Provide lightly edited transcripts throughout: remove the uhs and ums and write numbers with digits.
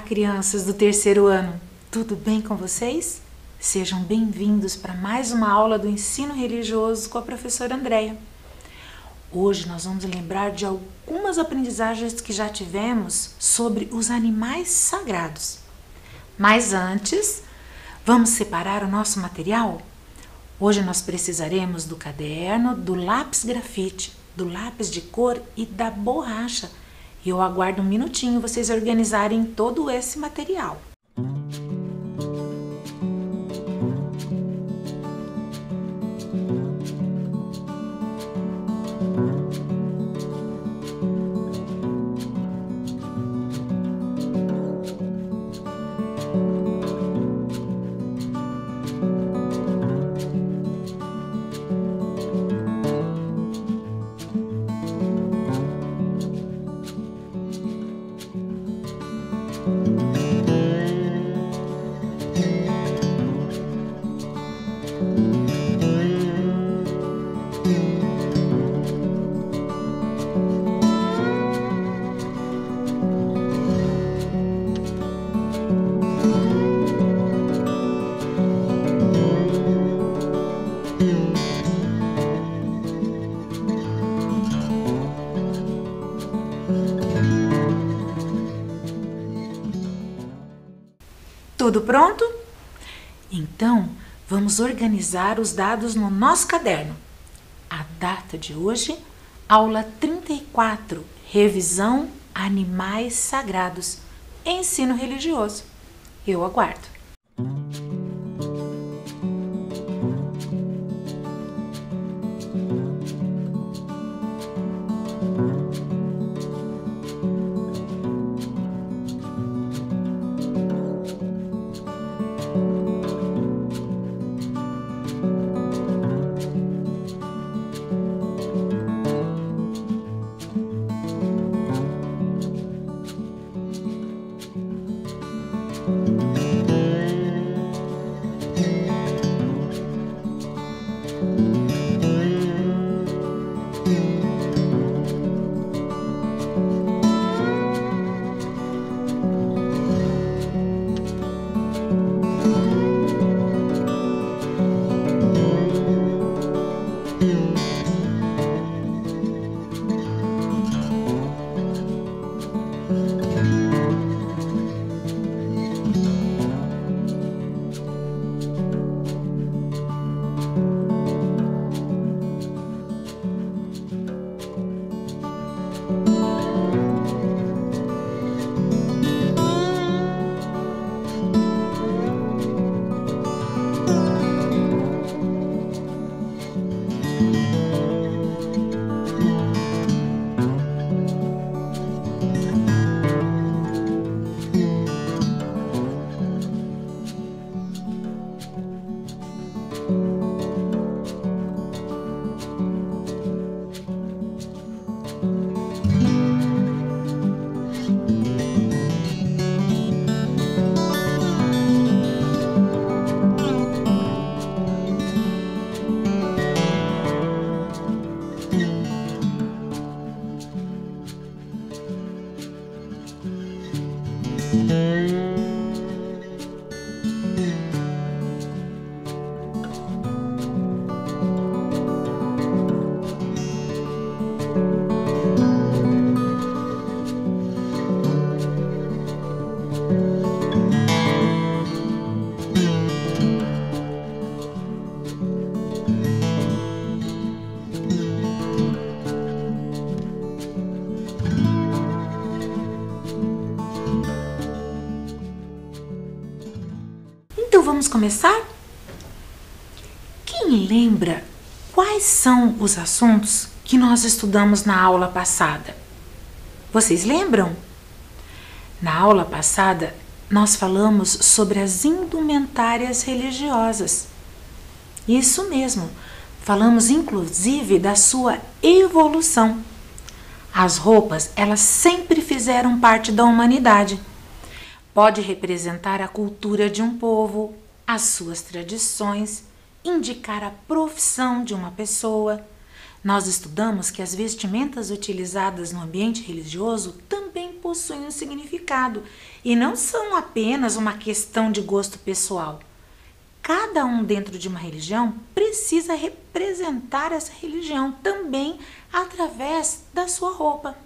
crianças do terceiro ano, tudo bem com vocês? Sejam bem-vindos para mais uma aula do ensino religioso com a professora Andréia. Hoje nós vamos lembrar de algumas aprendizagens que já tivemos sobre os animais sagrados. Mas antes, vamos separar o nosso material? Hoje nós precisaremos do caderno, do lápis grafite, do lápis de cor e da borracha. E eu aguardo um minutinho vocês organizarem todo esse material. Tudo pronto? Então, vamos organizar os dados no nosso caderno. A data de hoje, aula 34, revisão Animais Sagrados, ensino religioso. Eu aguardo. Então vamos começar? Quem lembra quais são os assuntos que nós estudamos na aula passada? Vocês lembram? Na aula passada, nós falamos sobre as indumentárias religiosas. Isso mesmo, falamos inclusive da sua evolução. As roupas, elas sempre fizeram parte da humanidade. Pode representar a cultura de um povo, as suas tradições, indicar a profissão de uma pessoa. Nós estudamos que as vestimentas utilizadas no ambiente religioso também possuem um significado E não são apenas uma questão de gosto pessoal. Cada um dentro de uma religião precisa representar essa religião também através da sua roupa.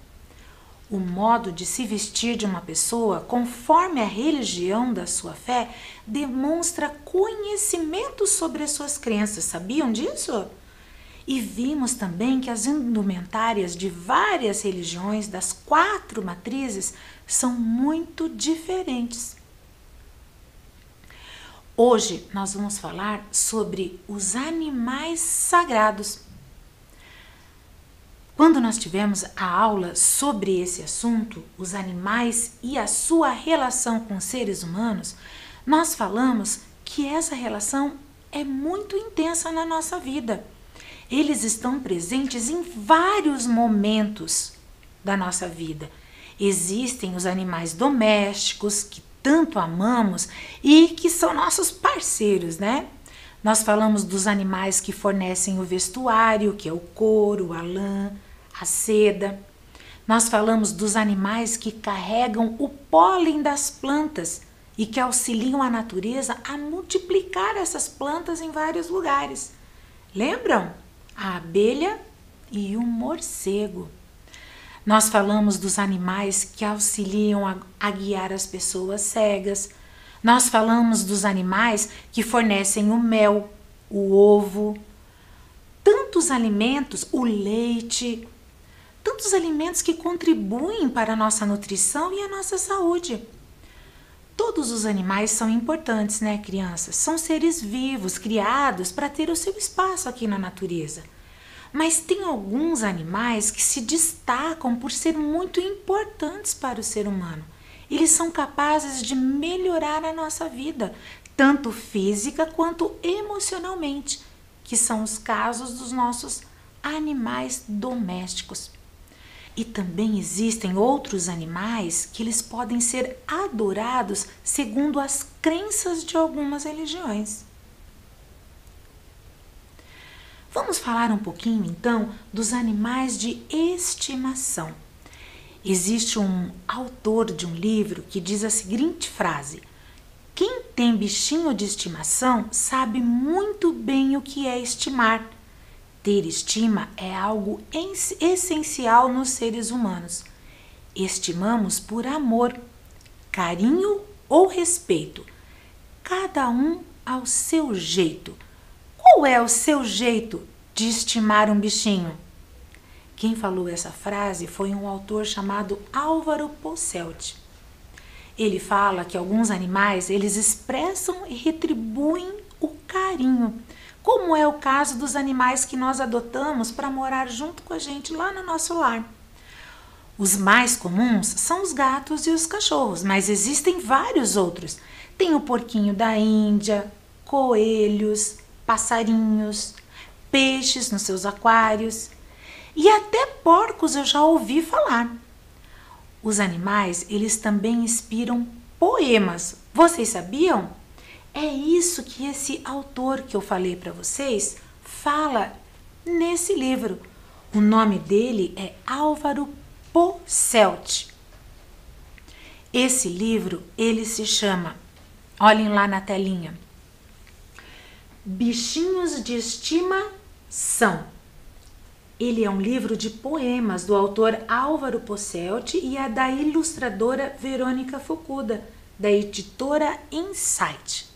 O modo de se vestir de uma pessoa, conforme a religião da sua fé, demonstra conhecimento sobre as suas crenças. Sabiam disso? E vimos também que as indumentárias de várias religiões, das 4 matrizes, são muito diferentes. Hoje nós vamos falar sobre os animais sagrados. Quando nós tivemos a aula sobre esse assunto, os animais e a sua relação com os seres humanos, nós falamos que essa relação é muito intensa na nossa vida. Eles estão presentes em vários momentos da nossa vida. Existem os animais domésticos que tanto amamos e que são nossos parceiros, né? Nós falamos dos animais que fornecem o vestuário, que é o couro, a lã, a seda. Nós falamos dos animais que carregam o pólen das plantas e que auxiliam a natureza a multiplicar essas plantas em vários lugares. Lembram? A abelha e o morcego. Nós falamos dos animais que auxiliam a guiar as pessoas cegas. Nós falamos dos animais que fornecem o mel, o ovo, tantos alimentos, o leite, tantos alimentos que contribuem para a nossa nutrição e a nossa saúde. Todos os animais são importantes, né, crianças? São seres vivos, criados para ter o seu espaço aqui na natureza. Mas tem alguns animais que se destacam por ser muito importantes para o ser humano. Eles são capazes de melhorar a nossa vida, tanto física quanto emocionalmente, que são os casos dos nossos animais domésticos. E também existem outros animais que eles podem ser adorados segundo as crenças de algumas religiões. Vamos falar um pouquinho, então, dos animais de estimação. Existe um autor de um livro que diz a seguinte frase: quem tem bichinho de estimação sabe muito bem o que é estimar. Ter estima é algo essencial nos seres humanos. Estimamos por amor, carinho ou respeito, cada um ao seu jeito. Qual é o seu jeito de estimar um bichinho? Quem falou essa frase foi um autor chamado Álvaro Posselt. Ele fala que alguns animais eles expressam e retribuem o carinho, como é o caso dos animais que nós adotamos para morar junto com a gente lá no nosso lar. Os mais comuns são os gatos e os cachorros, mas existem vários outros. Tem o porquinho da Índia, coelhos, passarinhos, peixes nos seus aquários e até porcos eu já ouvi falar. Os animais, eles também inspiram poemas. Vocês sabiam? É isso que esse autor que eu falei para vocês fala nesse livro. O nome dele é Álvaro Posselt. Esse livro, ele se chama, olhem lá na telinha, Bichinhos de Estimação. Ele é um livro de poemas do autor Álvaro Posselt e é da ilustradora Verônica Fukuda, da editora Insight.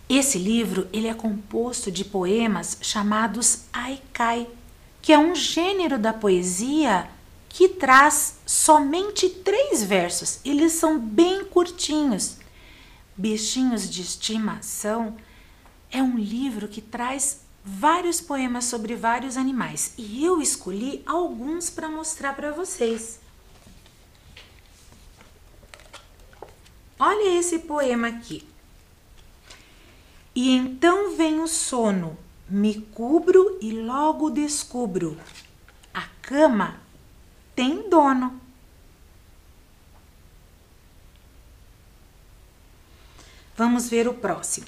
Esse livro ele é composto de poemas chamados haikai, que é um gênero da poesia que traz somente 3 versos. Eles são bem curtinhos. Bichinhos de Estimação é um livro que traz vários poemas sobre vários animais e eu escolhi alguns para mostrar para vocês. Olha esse poema aqui. E então vem o sono, me cubro e logo descubro. A cama tem dono. Vamos ver o próximo.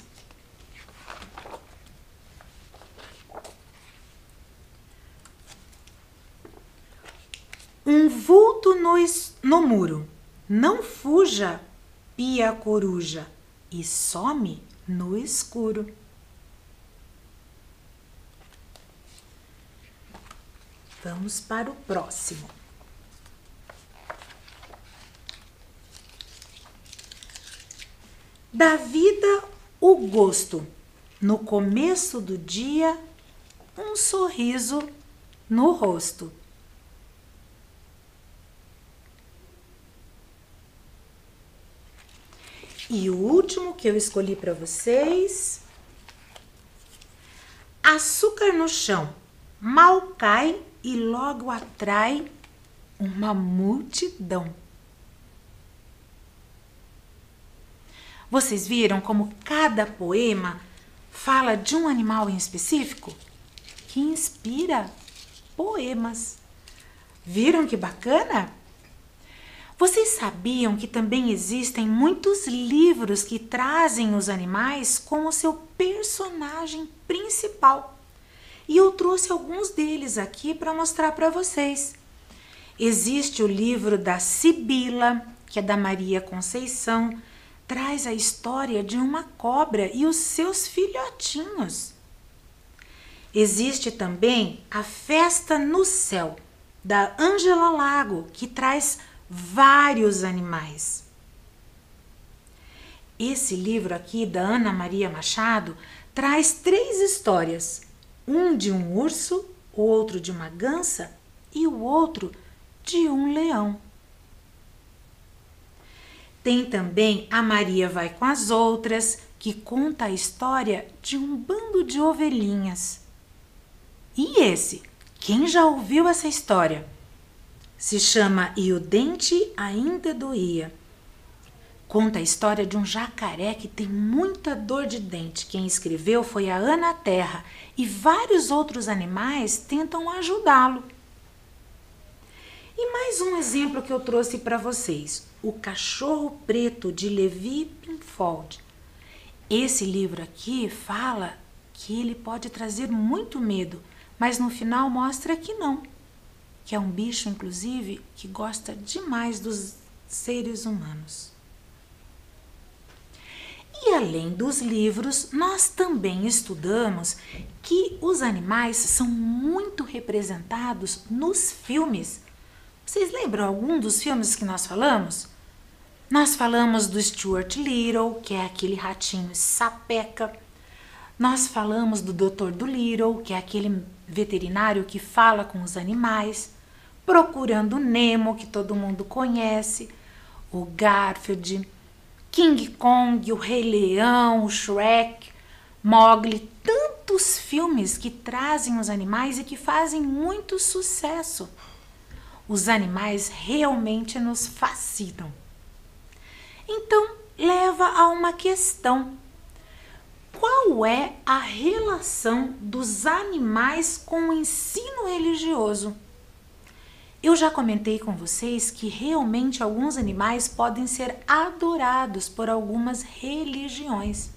Um vulto no muro, não fuja, pia coruja, e some no escuro. Vamos para o próximo. Da vida o gosto, no começo do dia, um sorriso no rosto. E o último que eu escolhi para vocês, açúcar no chão, mal cai e logo atrai uma multidão. Vocês viram como cada poema fala de um animal em específico que inspira poemas? Viram que bacana? Vocês sabiam que também existem muitos livros que trazem os animais como seu personagem principal? E eu trouxe alguns deles aqui para mostrar para vocês. Existe o livro da Sibila, que é da Maria Conceição, traz a história de uma cobra e os seus filhotinhos. Existe também a Festa no Céu, da Ângela Lago, que traz vários animais. Esse livro aqui, da Ana Maria Machado, traz 3 histórias. Um de um urso, o outro de uma gança e o outro de um leão. Tem também A Maria Vai com as Outras, que conta a história de um bando de ovelhinhas. E esse? Quem já ouviu essa história? Se chama E o Dente Ainda Doía. Conta a história de um jacaré que tem muita dor de dente. Quem escreveu foi a Ana Terra e vários outros animais tentam ajudá-lo. E mais um exemplo que eu trouxe para vocês, O Cachorro Preto, de Levi Pinfold. Esse livro aqui fala que ele pode trazer muito medo, mas no final mostra que não, que é um bicho, inclusive, que gosta demais dos seres humanos. E além dos livros, nós também estudamos que os animais são muito representados nos filmes. Vocês lembram algum dos filmes que nós falamos? Nós falamos do Stuart Little, que é aquele ratinho sapeca. Nós falamos do Dr. Dolittle, que é aquele veterinário que fala com os animais. Procurando Nemo, que todo mundo conhece. O Garfield, King Kong, o Rei Leão, o Shrek, Mowgli. Tantos filmes que trazem os animais e que fazem muito sucesso. Os animais realmente nos fascinam. Então, leva a uma questão. Qual é a relação dos animais com o ensino religioso? Eu já comentei com vocês que realmente alguns animais podem ser adorados por algumas religiões.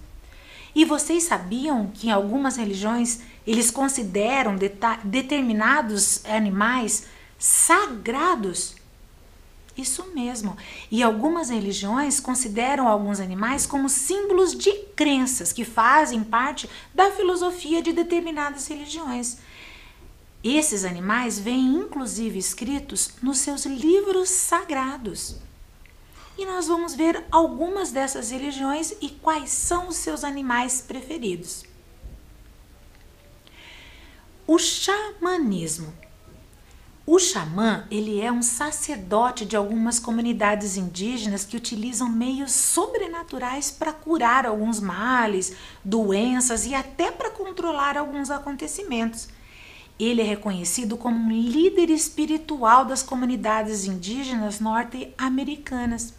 E vocês sabiam que em algumas religiões eles consideram determinados animais sagrados? Isso mesmo. E algumas religiões consideram alguns animais como símbolos de crenças que fazem parte da filosofia de determinadas religiões. Esses animais vêm inclusive escritos nos seus livros sagrados. E nós vamos ver algumas dessas religiões e quais são os seus animais preferidos. O xamanismo. O xamã, ele é um sacerdote de algumas comunidades indígenas que utilizam meios sobrenaturais para curar alguns males, doenças e até para controlar alguns acontecimentos. Ele é reconhecido como um líder espiritual das comunidades indígenas norte-americanas.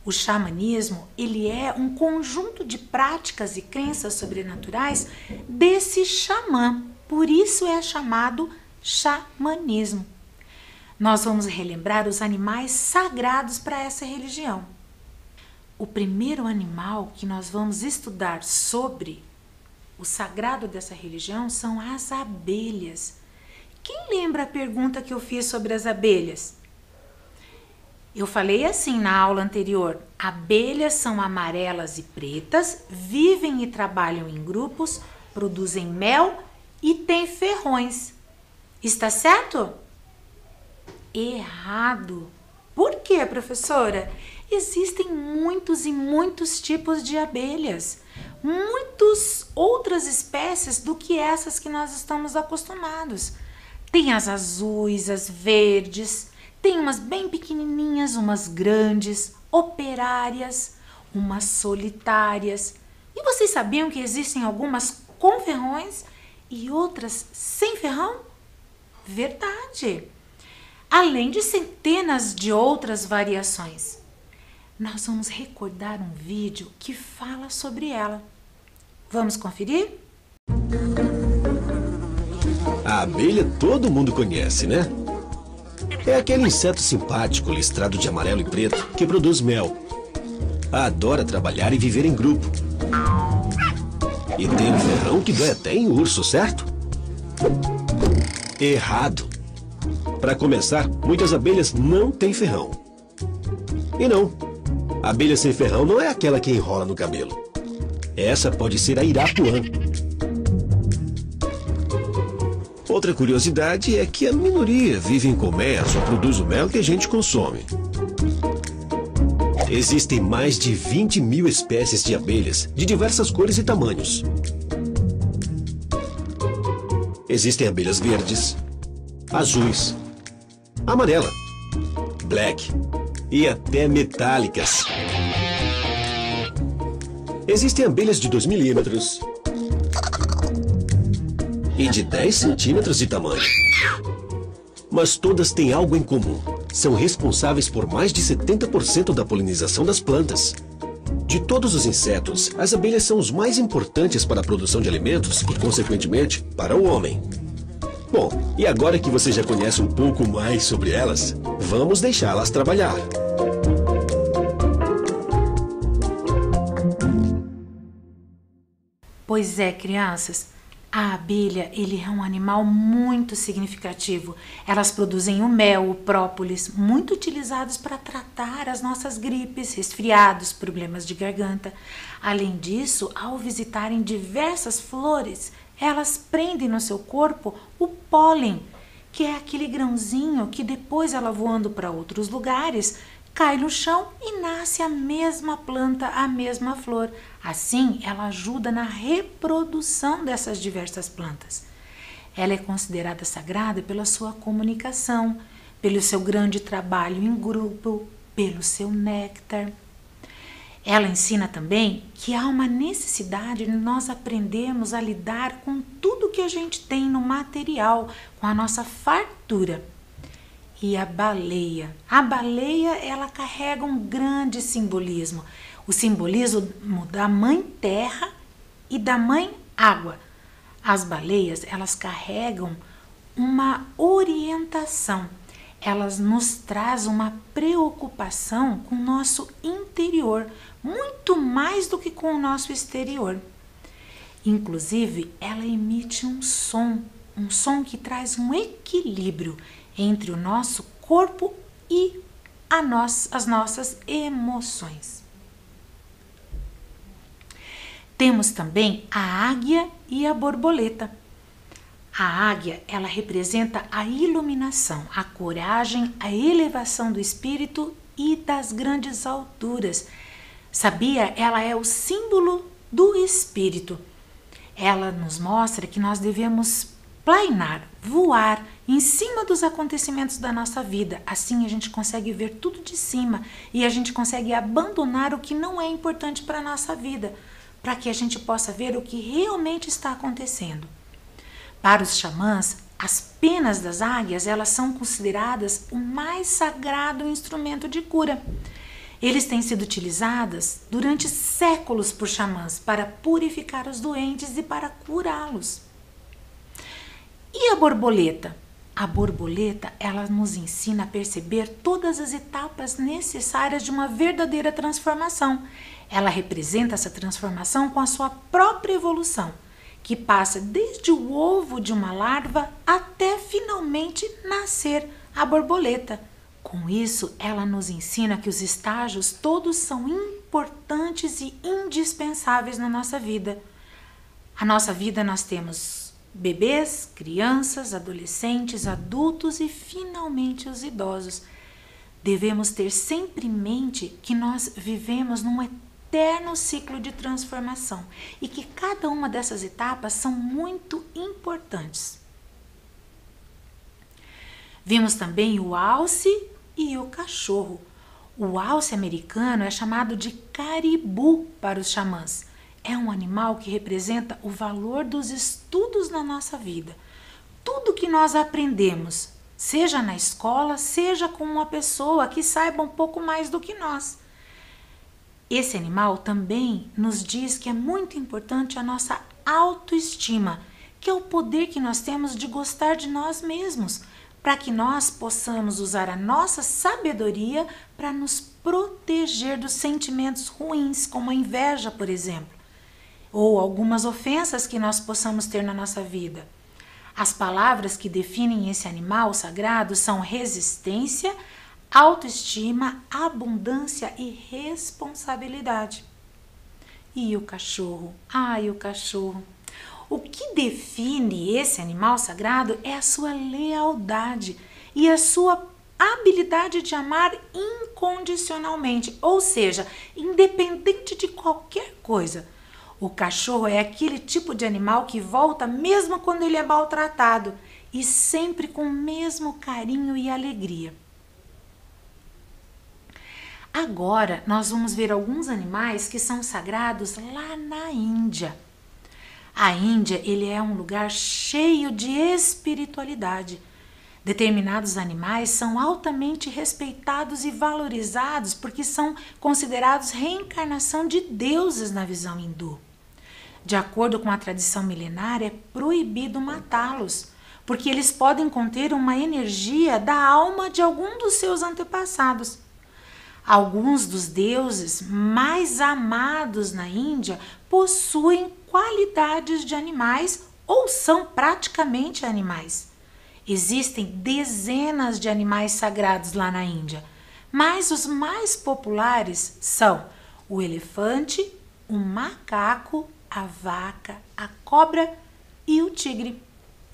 O xamanismo, ele é um conjunto de práticas e crenças sobrenaturais desse xamã, por isso é chamado xamanismo. Nós vamos relembrar os animais sagrados para essa religião. O primeiro animal que nós vamos estudar sobre o sagrado dessa religião são as abelhas. Quem lembra a pergunta que eu fiz sobre as abelhas? Eu falei assim na aula anterior: abelhas são amarelas e pretas, vivem e trabalham em grupos, produzem mel e têm ferrões. Está certo? Errado. Por quê, professora? Existem muitos e muitos tipos de abelhas, muitas outras espécies do que essas que nós estamos acostumados. Tem as azuis, as verdes, tem umas bem pequenininhas, umas grandes, operárias, umas solitárias. E vocês sabiam que existem algumas com ferrões e outras sem ferrão? Verdade! Além de centenas de outras variações. Nós vamos recordar um vídeo que fala sobre ela. Vamos conferir? A abelha todo mundo conhece, né? É aquele inseto simpático listrado de amarelo e preto que produz mel. Adora trabalhar e viver em grupo. E tem um ferrão que dói até em urso, certo? Errado. Para começar, muitas abelhas não têm ferrão. E não, a abelha sem ferrão não é aquela que enrola no cabelo. Essa pode ser a Irapuã. Outra curiosidade é que a minoria vive em colmeia, só produz o mel que a gente consome. Existem mais de 20 mil espécies de abelhas, de diversas cores e tamanhos. Existem abelhas verdes, azuis, amarela, black e até metálicas. Existem abelhas de 2 milímetros e de 10 centímetros de tamanho. Mas todas têm algo em comum. São responsáveis por mais de 70% da polinização das plantas. De todos os insetos, as abelhas são os mais importantes para a produção de alimentos e, consequentemente, para o homem. Bom, e agora que você já conhece um pouco mais sobre elas, vamos deixá-las trabalhar. Pois é, crianças, a abelha ele é um animal muito significativo. Elas produzem o mel, o própolis, muito utilizados para tratar as nossas gripes, resfriados, problemas de garganta. Além disso, ao visitarem diversas flores, elas prendem no seu corpo o pólen, que é aquele grãozinho que depois ela voando para outros lugares, cai no chão e nasce a mesma planta, a mesma flor. Assim, ela ajuda na reprodução dessas diversas plantas. Ela é considerada sagrada pela sua comunicação, pelo seu grande trabalho em grupo, pelo seu néctar. Ela ensina também que há uma necessidade de nós aprendermos a lidar com tudo que a gente tem no material, com a nossa fartura. E a baleia? A baleia, ela carrega um grande simbolismo. O simbolismo da mãe terra e da mãe água. As baleias, elas carregam uma orientação. Elas nos trazem uma preocupação com o nosso interior, muito mais do que com o nosso exterior. Inclusive, ela emite um som que traz um equilíbrio entre o nosso corpo e as nossas emoções. Temos também a águia e a borboleta. A águia, ela representa a iluminação, a coragem, a elevação do espírito e das grandes alturas. Sabia? Ela é o símbolo do espírito. Ela nos mostra que nós devemos planar, voar em cima dos acontecimentos da nossa vida. Assim a gente consegue ver tudo de cima e a gente consegue abandonar o que não é importante para a nossa vida, para que a gente possa ver o que realmente está acontecendo. Para os xamãs, as penas das águias, elas são consideradas o mais sagrado instrumento de cura. Eles têm sido utilizados durante séculos por xamãs para purificar os doentes e para curá-los. E a borboleta? A borboleta, ela nos ensina a perceber todas as etapas necessárias de uma verdadeira transformação. Ela representa essa transformação com a sua própria evolução, que passa desde o ovo de uma larva até finalmente nascer a borboleta, Com isso, ela nos ensina que os estágios todos são importantes e indispensáveis na nossa vida. A nossa vida nós temos bebês, crianças, adolescentes, adultos e finalmente os idosos. Devemos ter sempre em mente que nós vivemos num eterno ciclo de transformação e que cada uma dessas etapas são muito importantes. Vimos também o alce e o cachorro. O alce americano é chamado de caribu para os xamãs. É um animal que representa o valor dos estudos na nossa vida. Tudo que nós aprendemos, seja na escola, seja com uma pessoa que saiba um pouco mais do que nós. Esse animal também nos diz que é muito importante a nossa autoestima, que é o poder que nós temos de gostar de nós mesmos, para que nós possamos usar a nossa sabedoria para nos proteger dos sentimentos ruins, como a inveja, por exemplo, ou algumas ofensas que nós possamos ter na nossa vida. As palavras que definem esse animal sagrado são resistência, autoestima, abundância e responsabilidade. E o cachorro? Ai, o cachorro! O que define esse animal sagrado é a sua lealdade e a sua habilidade de amar incondicionalmente, ou seja, independente de qualquer coisa. O cachorro é aquele tipo de animal que volta mesmo quando ele é maltratado e sempre com o mesmo carinho e alegria. Agora nós vamos ver alguns animais que são sagrados lá na Índia. A Índia, ele é um lugar cheio de espiritualidade. Determinados animais são altamente respeitados e valorizados porque são considerados reencarnação de deuses na visão hindu. De acordo com a tradição milenar, é proibido matá-los, porque eles podem conter uma energia da alma de algum dos seus antepassados. Alguns dos deuses mais amados na Índia possuem qualidades de animais ou são praticamente animais. Existem dezenas de animais sagrados lá na Índia, mas os mais populares são o elefante, o macaco, a vaca, a cobra e o tigre.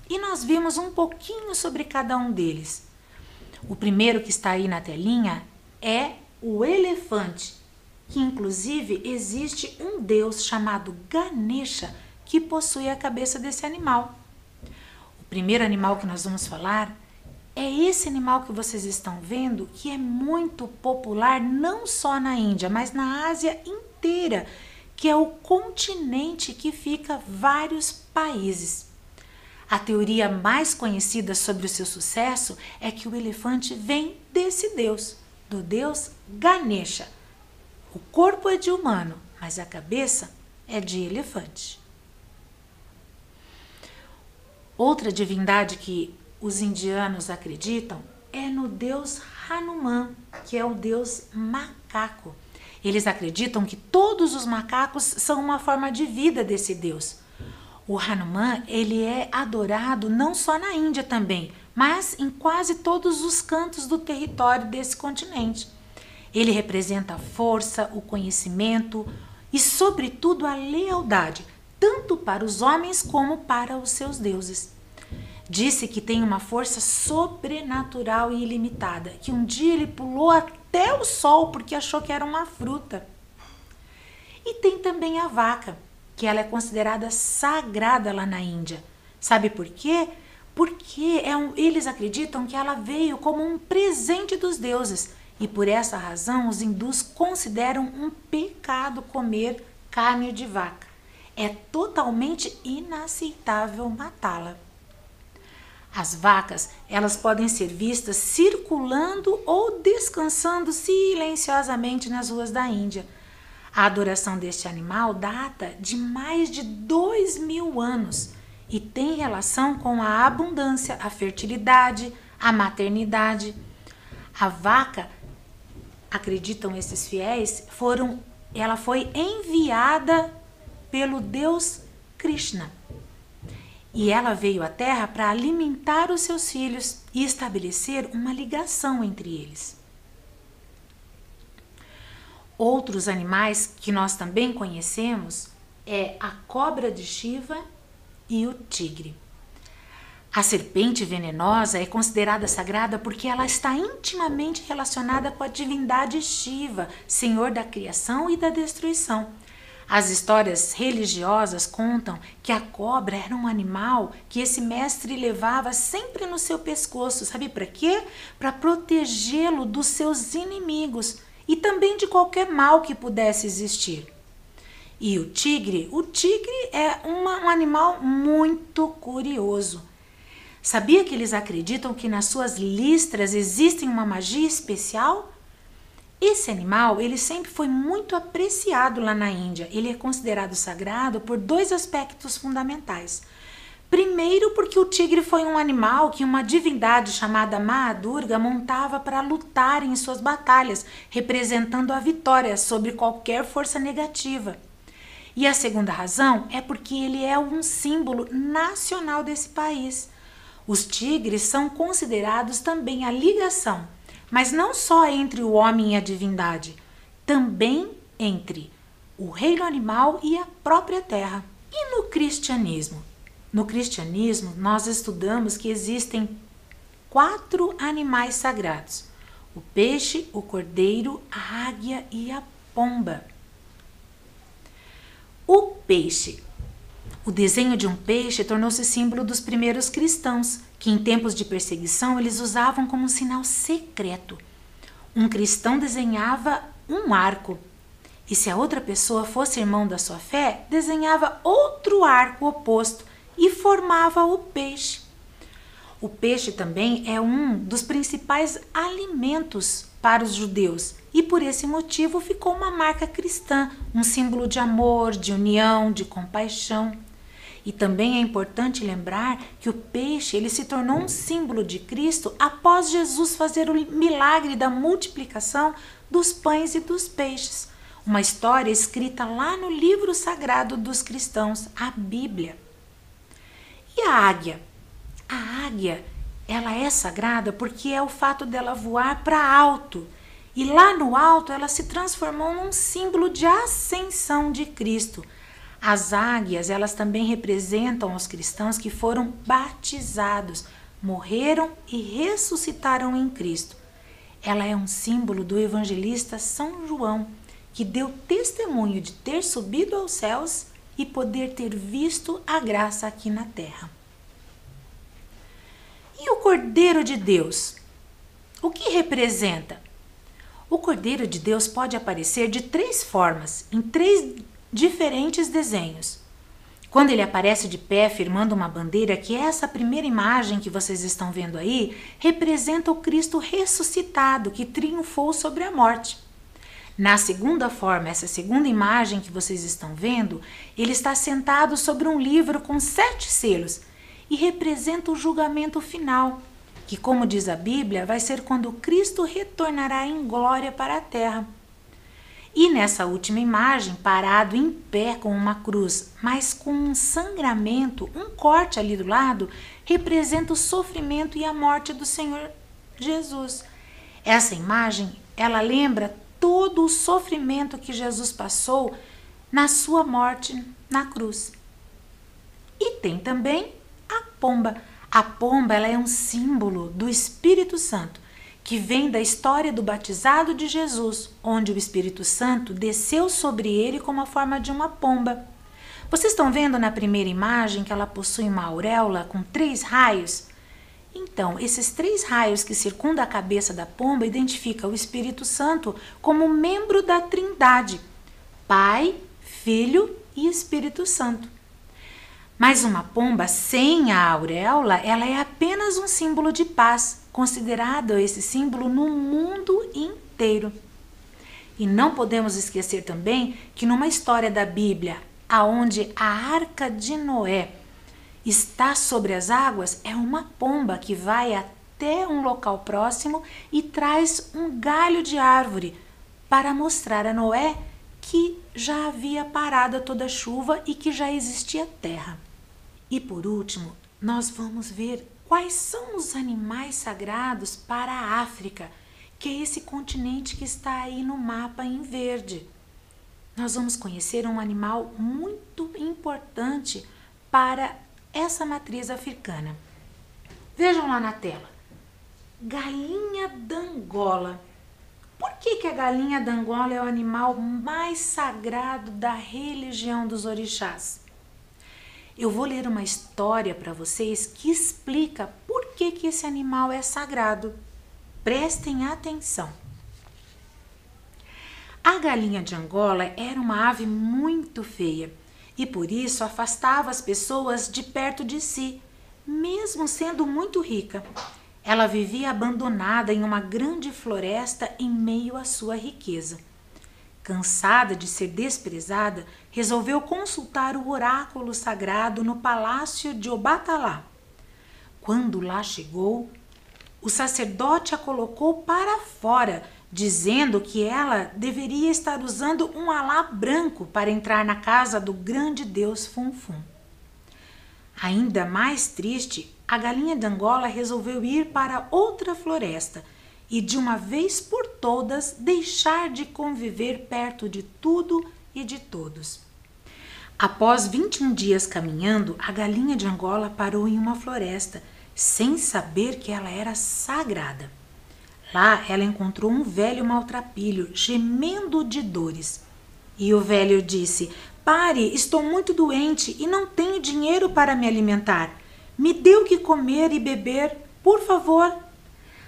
E nós vimos um pouquinho sobre cada um deles. O primeiro que está aí na telinha é o elefante, que inclusive existe um deus chamado Ganesha que possui a cabeça desse animal. O primeiro animal que nós vamos falar é esse animal que vocês estão vendo, que é muito popular não só na Índia, mas na Ásia inteira, que é o continente que fica vários países. A teoria mais conhecida sobre o seu sucesso é que o elefante vem desse deus, do deus Ganesha. O corpo é de humano, mas a cabeça é de elefante. Outra divindade que os indianos acreditam é no deus Hanuman, que é o deus macaco. Eles acreditam que todos os macacos são uma forma de vida desse deus. O Hanuman, ele é adorado não só na Índia também, mas em quase todos os cantos do território desse continente. Ele representa a força, o conhecimento e, sobretudo, a lealdade, tanto para os homens como para os seus deuses. Disse que tem uma força sobrenatural e ilimitada, que um dia ele pulou até o sol porque achou que era uma fruta. E tem também a vaca, que ela é considerada sagrada lá na Índia. Sabe por quê? Porque eles acreditam que ela veio como um presente dos deuses. E por essa razão os hindus consideram um pecado comer carne de vaca. É totalmente inaceitável matá-la. As vacas, elas podem ser vistas circulando ou descansando silenciosamente nas ruas da Índia. A adoração deste animal data de mais de 2000 anos e tem relação com a abundância, a fertilidade, a maternidade. A vaca, acreditam esses fiéis, ela foi enviada pelo deus Krishna. E ela veio à terra para alimentar os seus filhos e estabelecer uma ligação entre eles. Outros animais que nós também conhecemos é a cobra de Shiva e o tigre. A serpente venenosa é considerada sagrada porque ela está intimamente relacionada com a divindade Shiva, senhor da criação e da destruição. As histórias religiosas contam que a cobra era um animal que esse mestre levava sempre no seu pescoço. Sabe para quê? Para protegê-lo dos seus inimigos e também de qualquer mal que pudesse existir. E o tigre é um animal muito curioso. Sabia que eles acreditam que nas suas listras existem uma magia especial? Esse animal, ele sempre foi muito apreciado lá na Índia. Ele é considerado sagrado por dois aspectos fundamentais. Primeiro, porque o tigre foi um animal que uma divindade chamada Mahadurga montava para lutar em suas batalhas, representando a vitória sobre qualquer força negativa. E a segunda razão é porque ele é um símbolo nacional desse país. Os tigres são considerados também a ligação, mas não só entre o homem e a divindade, também entre o reino animal e a própria terra. E no cristianismo? No cristianismo, nós estudamos que existem 4 animais sagrados: o peixe, o cordeiro, a águia e a pomba. O peixe. O desenho de um peixe tornou-se símbolo dos primeiros cristãos, que em tempos de perseguição eles usavam como um sinal secreto. Um cristão desenhava um arco, e se a outra pessoa fosse irmão da sua fé, desenhava outro arco oposto e formava o peixe. O peixe também é um dos principais alimentos para os judeus e por esse motivo ficou uma marca cristã, um símbolo de amor, de união, de compaixão. E também é importante lembrar que o peixe ele se tornou um símbolo de Cristo após Jesus fazer o milagre da multiplicação dos pães e dos peixes. Uma história escrita lá no livro sagrado dos cristãos, a Bíblia. E a águia? A águia, ela é sagrada porque é o fato dela voar para alto. E lá no alto ela se transformou num símbolo de ascensão de Cristo. As águias, elas também representam os cristãos que foram batizados, morreram e ressuscitaram em Cristo. Ela é um símbolo do evangelista São João, que deu testemunho de ter subido aos céus e poder ter visto a graça aqui na terra. E o Cordeiro de Deus? O que representa? O Cordeiro de Deus pode aparecer de 3 formas, em 3 diferentes desenhos. Quando ele aparece de pé, firmando uma bandeira, que é essa primeira imagem que vocês estão vendo aí, representa o Cristo ressuscitado, que triunfou sobre a morte. Na segunda forma, essa segunda imagem que vocês estão vendo, ele está sentado sobre um livro com 7 selos e representa o julgamento final, que, como diz a Bíblia, vai ser quando Cristo retornará em glória para a terra. E nessa última imagem, parado em pé com uma cruz, mas com um sangramento, um corte ali do lado, representa o sofrimento e a morte do Senhor Jesus. Essa imagem, ela lembra todo o sofrimento que Jesus passou na sua morte na cruz. E tem também a pomba. A pomba, ela é um símbolo do Espírito Santo, que vem da história do batizado de Jesus, onde o Espírito Santo desceu sobre ele como a forma de uma pomba. Vocês estão vendo na primeira imagem que ela possui uma auréola com 3 raios? Então, esses 3 raios que circundam a cabeça da pomba identificam o Espírito Santo como membro da Trindade, Pai, Filho e Espírito Santo. Mas uma pomba sem a auréola, ela é apenas um símbolo de paz, considerado esse símbolo no mundo inteiro. E não podemos esquecer também que numa história da Bíblia, aonde a Arca de Noé está sobre as águas, é uma pomba que vai até um local próximo e traz um galho de árvore para mostrar a Noé que já havia parado toda a chuva e que já existia terra. E por último, nós vamos ver quais são os animais sagrados para a África, que é esse continente que está aí no mapa em verde. Nós vamos conhecer um animal muito importante para essa matriz africana. Vejam lá na tela. Galinha d'Angola. Por que a galinha d'Angola é o animal mais sagrado da religião dos orixás? Eu vou ler uma história para vocês que explica por que esse animal é sagrado. Prestem atenção. A galinha de Angola era uma ave muito feia e por isso afastava as pessoas de perto de si, mesmo sendo muito rica. Ela vivia abandonada em uma grande floresta em meio à sua riqueza. Cansada de ser desprezada, resolveu consultar o oráculo sagrado no palácio de Obatalá. Quando lá chegou, o sacerdote a colocou para fora, dizendo que ela deveria estar usando um alá branco para entrar na casa do grande deus Funfun. Ainda mais triste, a galinha d'Angola resolveu ir para outra floresta e, de uma vez por todas, deixar de conviver perto de tudo e de todos. Após 21 dias caminhando, a galinha de Angola parou em uma floresta, sem saber que ela era sagrada. Lá ela encontrou um velho maltrapilho, gemendo de dores. E o velho disse: "Pare, estou muito doente e não tenho dinheiro para me alimentar. Me dê o que comer e beber, por favor."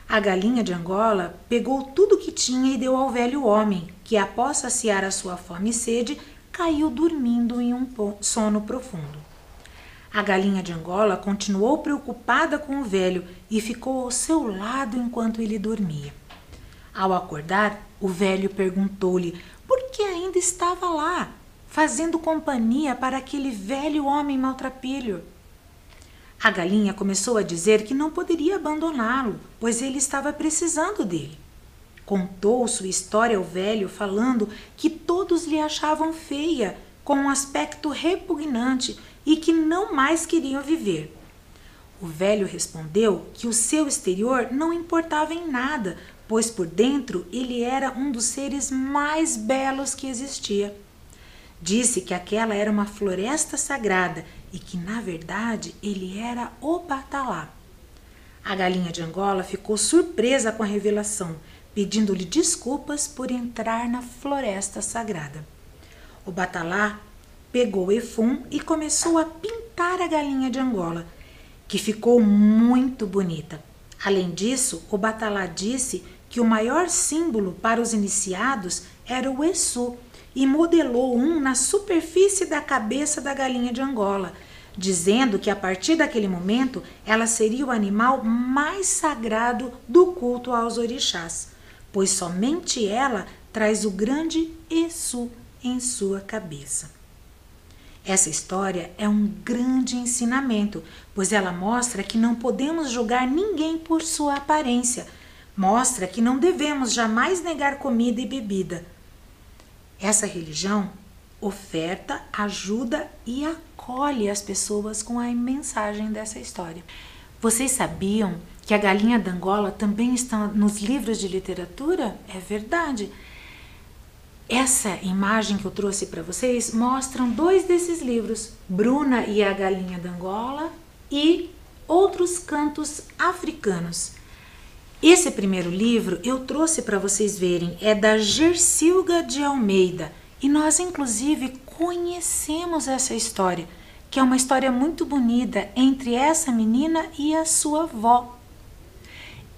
A galinha de Angola pegou tudo que tinha e deu ao velho homem, que após saciar a sua fome e sede, caiu dormindo em um sono profundo. A galinha de Angola continuou preocupada com o velho e ficou ao seu lado enquanto ele dormia. Ao acordar, o velho perguntou-lhe por que ainda estava lá, fazendo companhia para aquele velho homem maltrapilho. A galinha começou a dizer que não poderia abandoná-lo, pois ele estava precisando dele. Contou sua história ao velho, falando que todos lhe achavam feia, com um aspecto repugnante e que não mais queriam viver. O velho respondeu que o seu exterior não importava em nada, pois por dentro ele era um dos seres mais belos que existia. Disse que aquela era uma floresta sagrada e que, na verdade, ele era Obatalá. A galinha de Angola ficou surpresa com a revelação, pedindo-lhe desculpas por entrar na floresta sagrada. Obatalá pegou Efum e começou a pintar a galinha de Angola, que ficou muito bonita. Além disso, Obatalá disse que o maior símbolo para os iniciados era o Exu, e modelou um na superfície da cabeça da galinha de Angola, dizendo que a partir daquele momento ela seria o animal mais sagrado do culto aos orixás, pois somente ela traz o grande Exu em sua cabeça. Essa história é um grande ensinamento, pois ela mostra que não podemos julgar ninguém por sua aparência, mostra que não devemos jamais negar comida e bebida. Essa religião oferta, ajuda e acolhe as pessoas com a mensagem dessa história. Vocês sabiam que a galinha d'Angola também está nos livros de literatura? É verdade. Essa imagem que eu trouxe para vocês mostram 2 desses livros, Bruna e a Galinha d'Angola e Outros Cantos Africanos. Esse primeiro livro eu trouxe para vocês verem, é da Gersilga de Almeida, e nós inclusive conhecemos essa história, que é uma história muito bonita entre essa menina e a sua avó.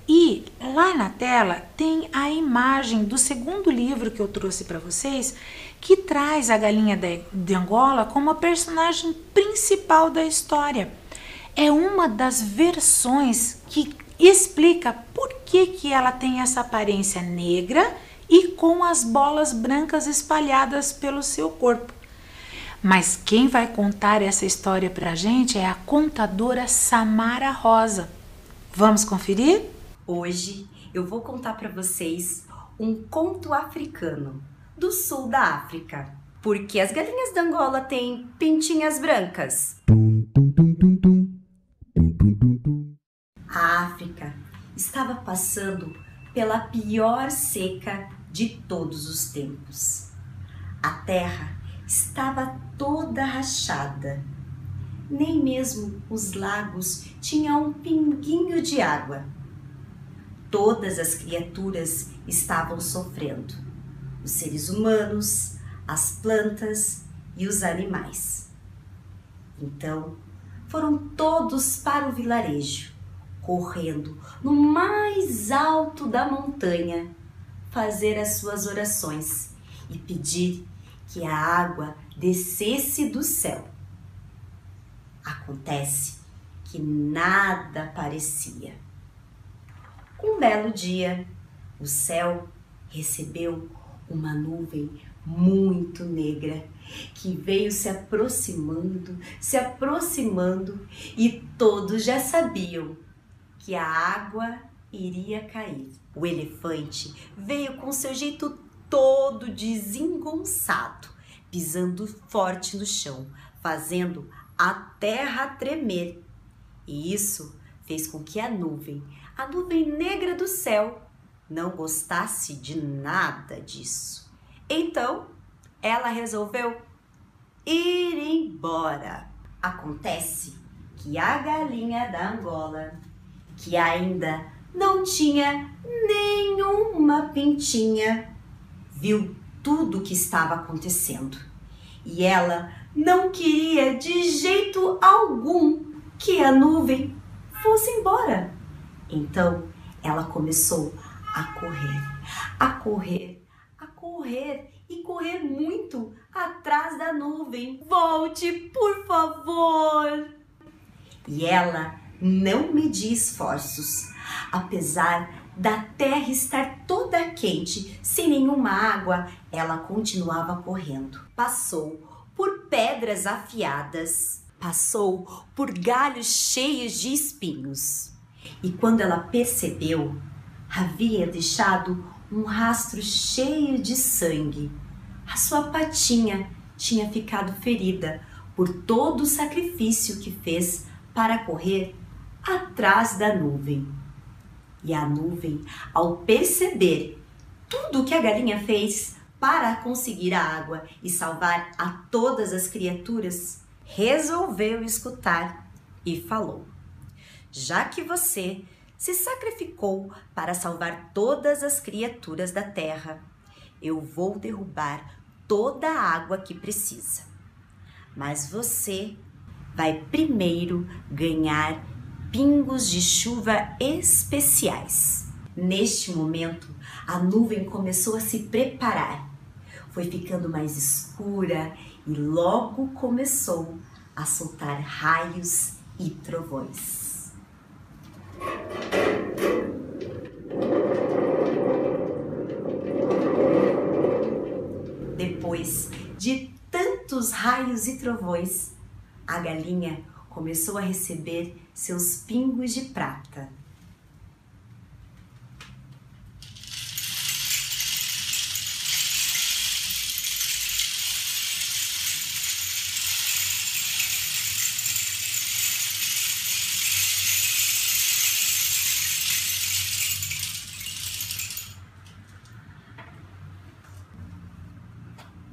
E lá na tela tem a imagem do segundo livro que eu trouxe para vocês, que traz a galinha de Angola como a personagem principal da história. É uma das versões que explica por que ela tem essa aparência negra e com as bolas brancas espalhadas pelo seu corpo. Mas quem vai contar essa história pra gente é a contadora Samara Rosa. Vamos conferir? Hoje eu vou contar para vocês um conto africano do sul da África. Porque as galinhas d'Angola têm pintinhas brancas. passando pela pior seca de todos os tempos. A terra estava toda rachada. Nem mesmo os lagos tinham um pinguinho de água. Todas as criaturas estavam sofrendo. Os seres humanos, as plantas e os animais. Então, foram todos para o vilarejo, correndo no mais alto da montanha, fazer as suas orações e pedir que a água descesse do céu. Acontece que nada aparecia. Um belo dia, o céu recebeu uma nuvem muito negra que veio se aproximando e todos já sabiam que a água iria cair. O elefante veio com seu jeito todo desengonçado, pisando forte no chão, fazendo a terra tremer. E isso fez com que a nuvem negra do céu, não gostasse de nada disso. Então, ela resolveu ir embora. Acontece que a galinha da Angola, que ainda não tinha nenhuma pintinha, viu tudo o que estava acontecendo. E ela não queria de jeito algum que a nuvem fosse embora. Então, ela começou a correr e correr muito atrás da nuvem. Volte, por favor! E ela não media esforços. Apesar da terra estar toda quente, sem nenhuma água, ela continuava correndo. Passou por pedras afiadas, passou por galhos cheios de espinhos. E quando ela percebeu, havia deixado um rastro cheio de sangue. A sua patinha tinha ficado ferida por todo o sacrifício que fez para correr atrás da nuvem. E a nuvem, ao perceber tudo o que a galinha fez para conseguir a água e salvar a todas as criaturas, resolveu escutar e falou: já que você se sacrificou para salvar todas as criaturas da terra, eu vou derrubar toda a água que precisa. Mas você vai primeiro ganhar pingos de chuva especiais. Neste momento, a nuvem começou a se preparar. Foi ficando mais escura e logo começou a soltar raios e trovões. Depois de tantos raios e trovões, a galinha começou a receber seus pingos de prata.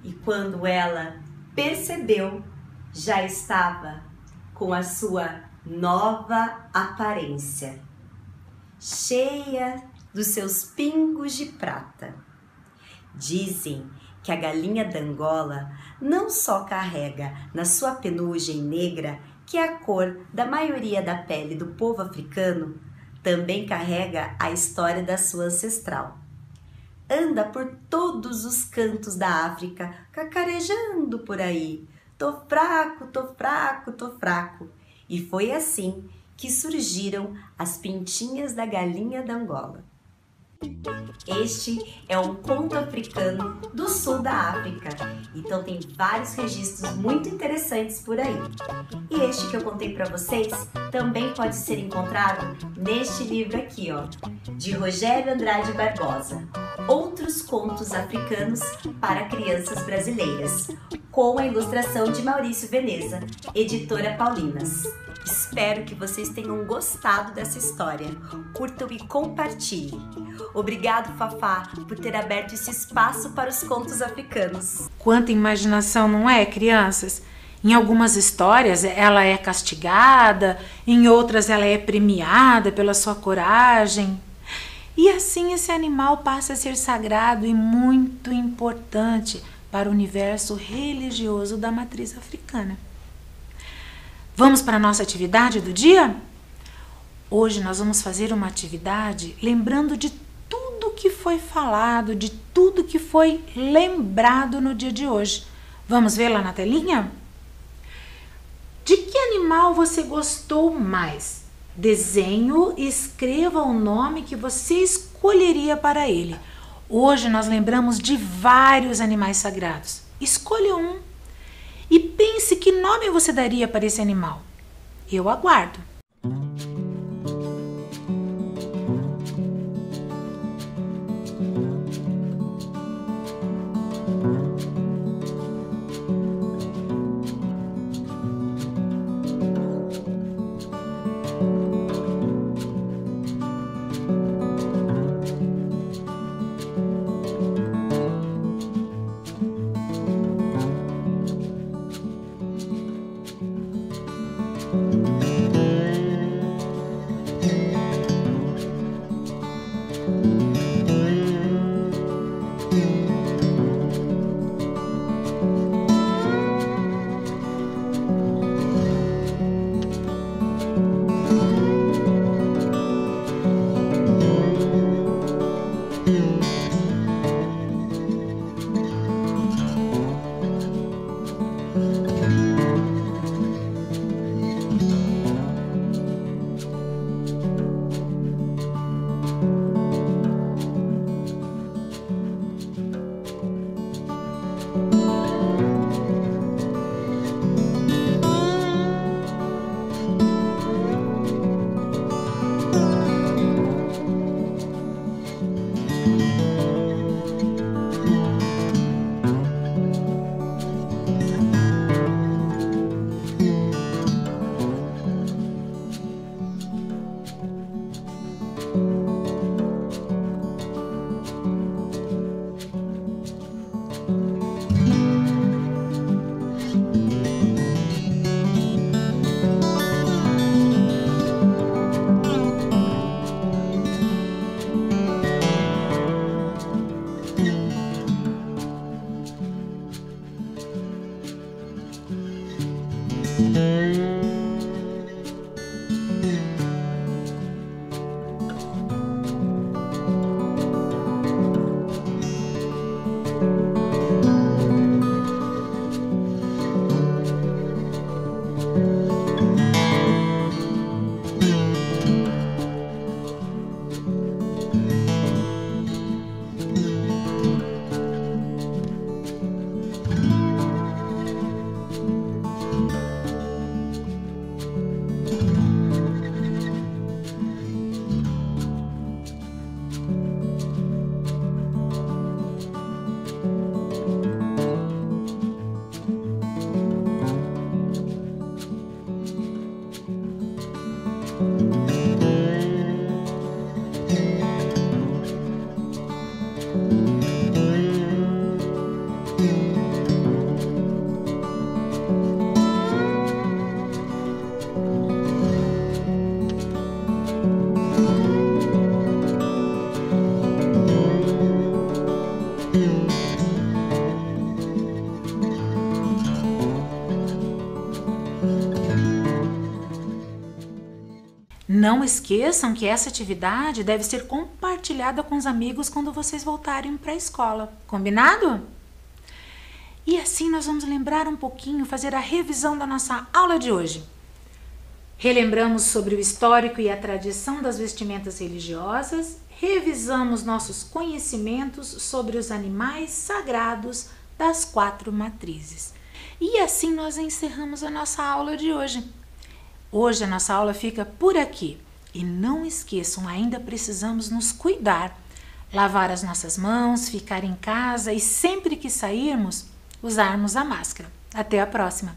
E quando ela percebeu, já estava com a sua nova aparência, cheia dos seus pingos de prata. Dizem que a galinha da Angola não só carrega na sua penugem negra, que é a cor da maioria da pele do povo africano, também carrega a história da sua ancestral. Anda por todos os cantos da África, cacarejando por aí. Tô fraco, tô fraco, tô fraco. E foi assim que surgiram as pintinhas da galinha da Angola. Este é um conto africano do sul da África, então tem vários registros muito interessantes por aí. E este que eu contei para vocês também pode ser encontrado neste livro aqui, ó, de Rogério Andrade Barbosa, Outros Contos Africanos para Crianças Brasileiras, com a ilustração de Maurício Veneza, editora Paulinas. espero que vocês tenham gostado dessa história. Curtam e compartilhem. Obrigado, Fafá, por ter aberto esse espaço para os contos africanos. Quanta imaginação, não é, crianças? Em algumas histórias ela é castigada, em outras ela é premiada pela sua coragem. E assim esse animal passa a ser sagrado e muito importante para o universo religioso da matriz africana. Vamos para a nossa atividade do dia? Hoje nós vamos fazer uma atividade lembrando de tudo que foi falado, de tudo que foi lembrado no dia de hoje. Vamos ver lá na telinha? De que animal você gostou mais? Desenho e escreva o nome que você escolheria para ele. Hoje nós lembramos de vários animais sagrados. Escolha um e pense que nome você daria para esse animal. Eu aguardo. Não esqueçam que essa atividade deve ser compartilhada com os amigos quando vocês voltarem para a escola. Combinado? E assim nós vamos lembrar um pouquinho, fazer a revisão da nossa aula de hoje. Relembramos sobre o histórico e a tradição das vestimentas religiosas, revisamos nossos conhecimentos sobre os animais sagrados das 4 matrizes. E assim nós encerramos a nossa aula de hoje. Hoje a nossa aula fica por aqui. E não esqueçam, ainda precisamos nos cuidar, lavar as nossas mãos, ficar em casa e sempre que sairmos, usarmos a máscara. Até a próxima!